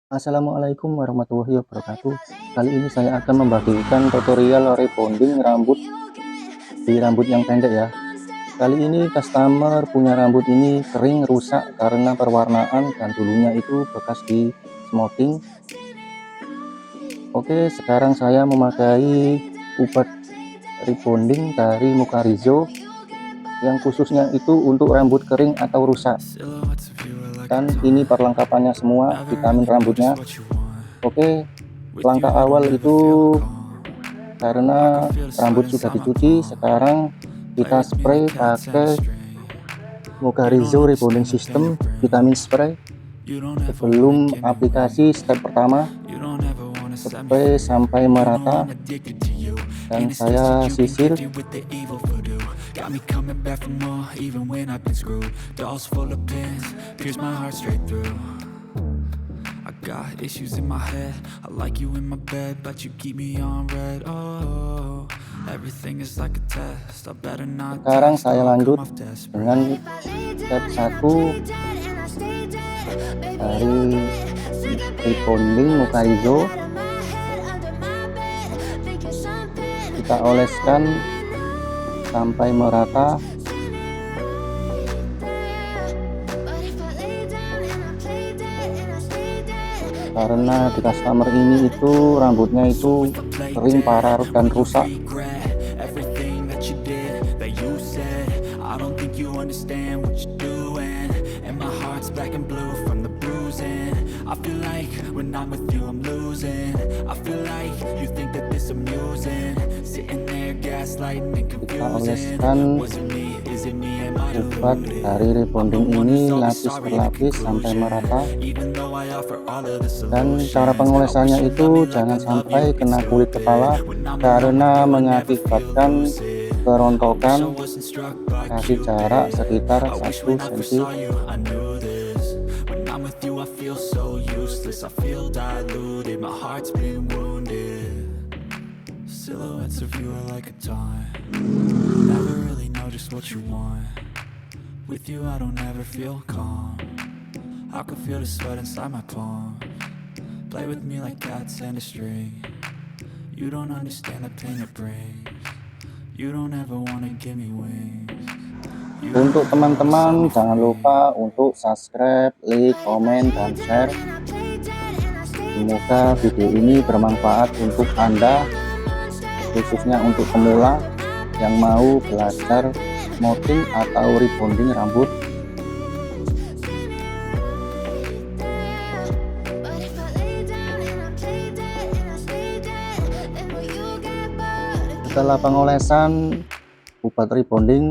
Assalamualaikum warahmatullahi wabarakatuh. Kali ini saya akan membagikan tutorial rebonding rambut di rambut yang pendek ya. Kali ini customer punya rambut ini kering rusak karena perwarnaan dan dulunya itu bekas di smoothing. Oke, sekarang saya memakai ubat rebonding dari Mukarizo yang khususnya itu untuk rambut kering atau rusak. Dan ini perlengkapannya semua, vitamin rambutnya. Oke, langkah awal itu karena rambut sudah dicuci, sekarang kita spray pakai Mukarizo Rebonding System vitamin spray. Sebelum aplikasi, step pertama spray sampai merata dan saya sisir. Got me coming back for more, even when I've been screwed. Dolls full of pins, pierce my heart straight through. I got issues in my head, I like you in my bed, but you keep me on red. Oh, everything is like a test, I better not. Sekarang saya lanjut dengan step 1 dari rebonding Mukarizo. Kita oleskan sampai merata. Karena di customer ini itu rambutnya itu kering parah dan rusak. Kita oleskan ubat dari rebonding ini lapis per lapis sampai merata, dan cara pengolesannya itu jangan sampai kena kulit kepala karena mengakibatkan kerontokan. Kasih jarak sekitar 1 cm. Silhouettes of you are like a taunt. Never really know just what you want. With you I don't ever feel calm. I can feel the sweat inside my palm. Play with me like cats and a string. You don't understand the pain it brings. You don't ever wanna give me wings. Untuk teman-teman jangan lupa untuk subscribe, like, komen, dan share. Semoga video ini bermanfaat untuk Anda, khususnya untuk pemula yang mau belajar smoothing atau rebonding rambut. Setelah pengolesan ubat rebonding,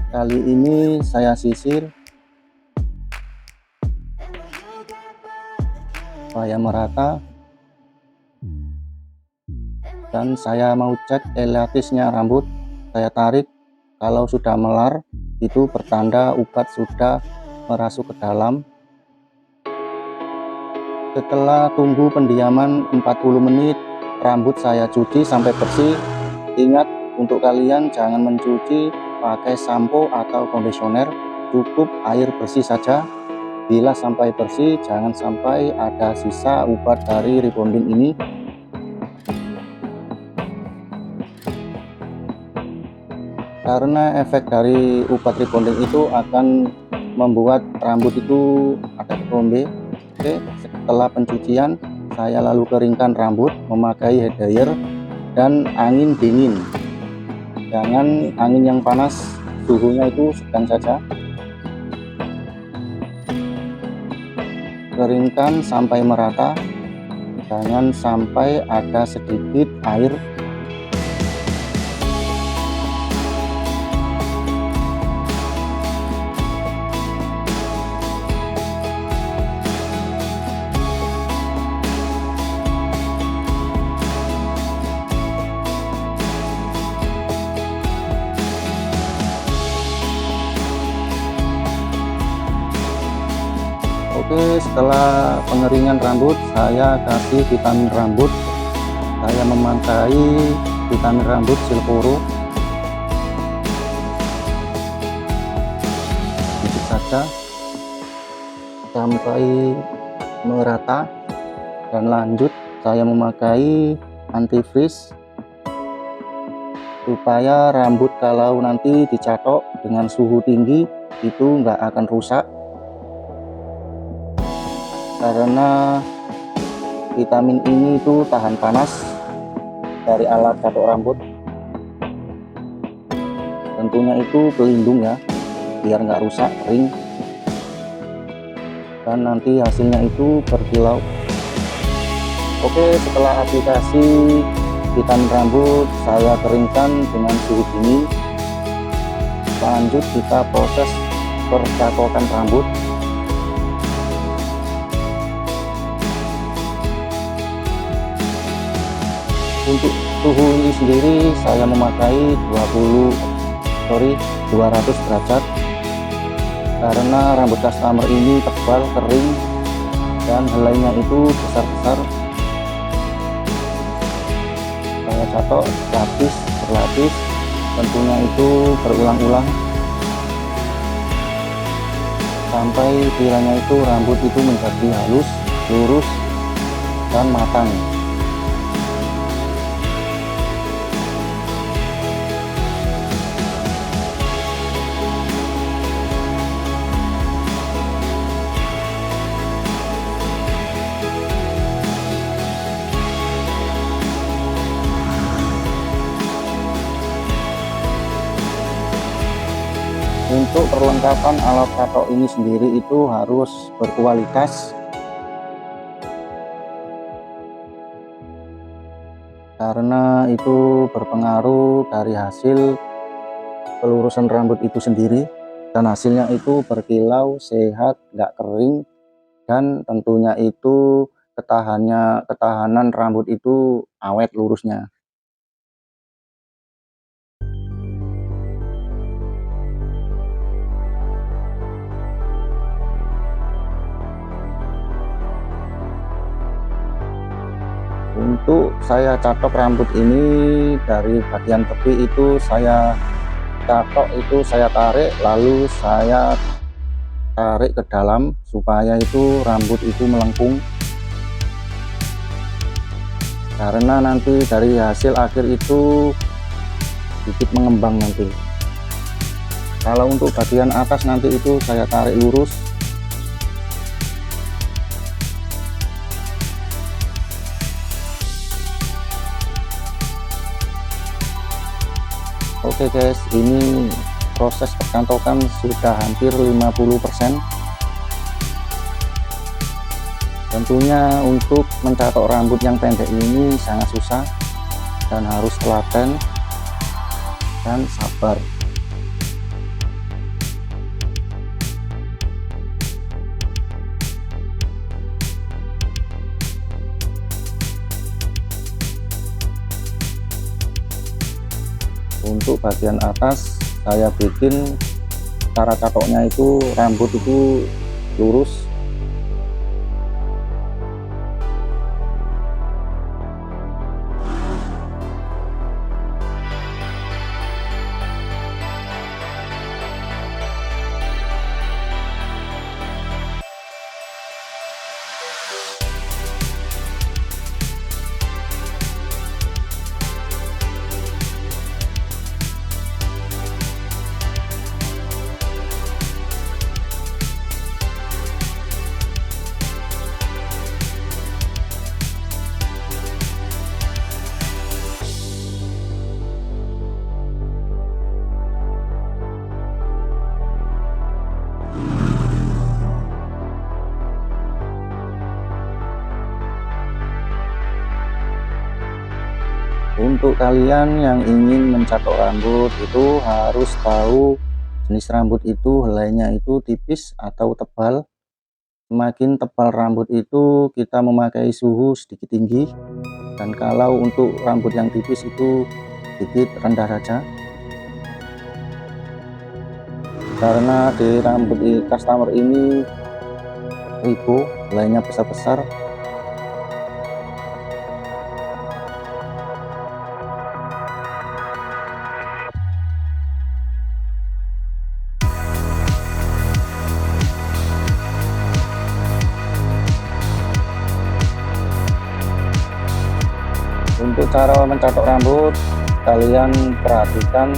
kali ini saya sisir supaya merata. Dan saya mau cek elastisnya rambut. Saya tarik, kalau sudah melar itu pertanda ubat sudah merasuk ke dalam. Setelah tunggu pendiaman 40 menit, rambut saya cuci sampai bersih. Ingat, untuk kalian jangan mencuci pakai sampo atau kondisioner, cukup air bersih saja. Bila sampai bersih, jangan sampai ada sisa ubat dari rebonding ini. Karena efek dari ubat rebonding itu akan membuat rambut itu ada ketombe. Oke, setelah pencucian saya lalu keringkan rambut memakai hair dryer dan angin dingin. Jangan angin yang panas, suhunya itu sedang saja. Keringkan sampai merata, jangan sampai ada sedikit air. Oke, setelah pengeringan rambut saya kasih vitamin rambut. Saya memakai vitamin rambut Silporo. Sedikit saja. sampai merata, dan lanjut saya memakai antifreeze supaya rambut kalau nanti dicatok dengan suhu tinggi itu nggak akan rusak, karena vitamin ini itu tahan panas dari alat catok rambut. Tentunya itu pelindung ya, biar nggak rusak kering, dan nanti hasilnya itu berkilau. Oke, setelah aplikasi vitamin rambut saya keringkan dengan suhu dingin, lanjut kita proses percatokan rambut. Untuk suhu ini sendiri saya memakai 200 derajat, karena rambut customer ini tebal, kering, dan helainya itu besar-besar. Saya catok lapis per lapis, tentunya itu berulang-ulang sampai kiranya itu rambut itu menjadi halus, lurus, dan matang. Untuk perlengkapan alat catok ini sendiri itu harus berkualitas, karena itu berpengaruh dari hasil pelurusan rambut itu sendiri, dan hasilnya itu berkilau, sehat, nggak kering, dan tentunya itu ketahanan rambut itu awet lurusnya. Untuk saya catok rambut ini dari bagian tepi itu saya catok, itu saya tarik, lalu saya tarik ke dalam supaya itu rambut itu melengkung, karena nanti dari hasil akhir itu sedikit mengembang nanti. Kalau untuk bagian atas nanti itu saya tarik lurus. Oke guys, ini proses percantokan sudah hampir 50%. Tentunya untuk mencatok rambut yang pendek ini sangat susah dan harus telaten dan sabar. Untuk bagian atas saya bikin cara catoknya itu rambut itu lurus. Untuk kalian yang ingin mencatok rambut itu harus tahu jenis rambut itu helainya itu tipis atau tebal. Semakin tebal rambut itu kita memakai suhu sedikit tinggi, dan kalau untuk rambut yang tipis itu sedikit rendah saja, karena di rambut customer ini ribu helainya besar-besar. Untuk cara mencatok rambut, kalian perhatikan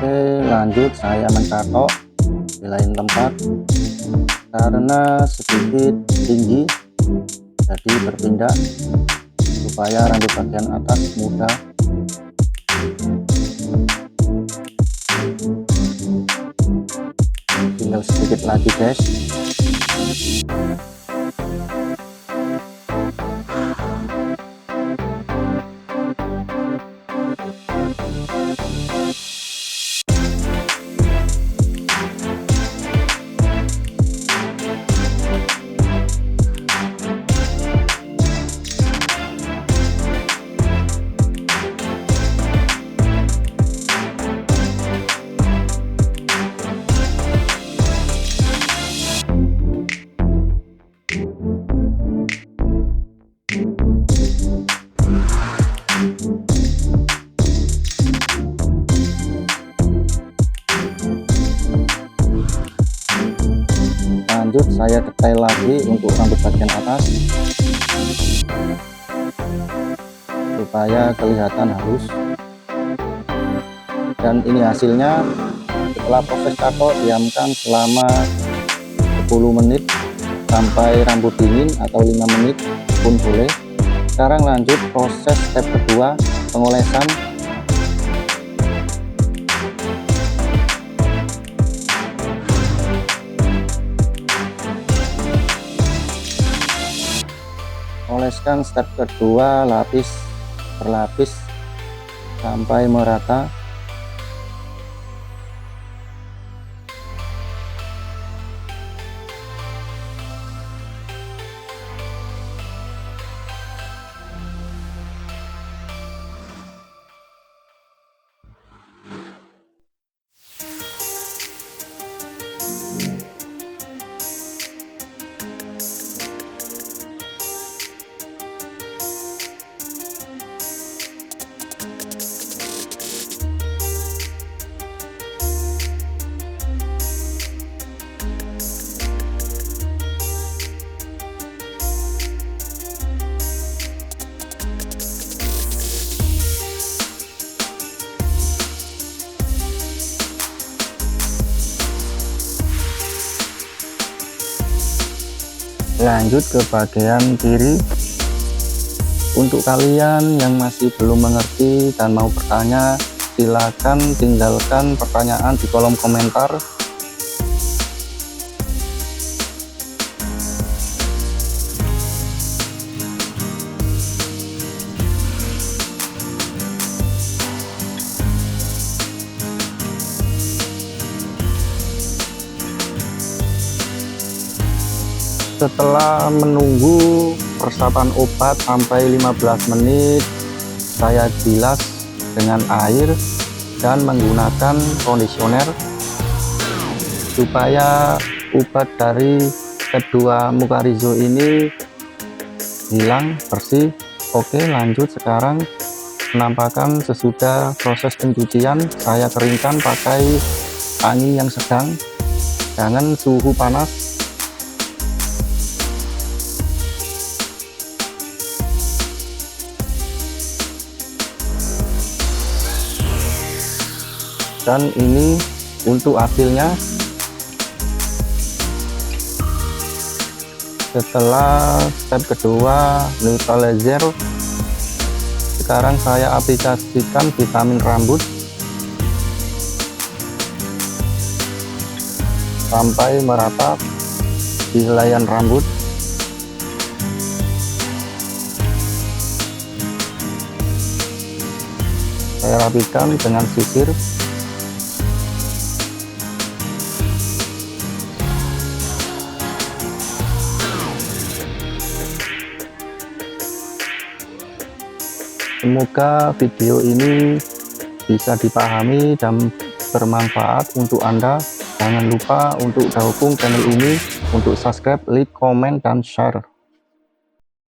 Oke, lanjut saya mencatok di lain tempat karena sedikit tinggi, jadi berpindah supaya rambut bagian atas mudah. Tinggal sedikit lagi guys. Lanjut saya detail lagi untuk rambut bagian atas supaya kelihatan halus. Dan ini hasilnya setelah proses tato, diamkan selama 10 menit sampai rambut dingin atau 5 menit pun boleh. Sekarang lanjut proses step kedua, pengolesan. Oleskan step kedua lapis per lapis sampai merata. Lanjut ke bagian kiri. Untuk kalian yang masih belum mengerti dan mau bertanya, silakan tinggalkan pertanyaan di kolom komentar. Setelah menunggu resapan obat sampai 15 menit, saya bilas dengan air dan menggunakan kondisioner supaya ubat dari step 2 muka Rizzo ini hilang bersih. Oke, lanjut. Sekarang penampakan sesudah proses pencucian, saya keringkan pakai angin yang sedang, jangan suhu panas. Dan ini untuk hasilnya. Setelah step kedua neutralizer, sekarang saya aplikasikan vitamin rambut sampai merata di helaian rambut. Saya rapikan dengan sisir. Semoga video ini bisa dipahami dan bermanfaat untuk Anda. Jangan lupa untuk dukung channel ini, untuk subscribe, like, komen, dan share.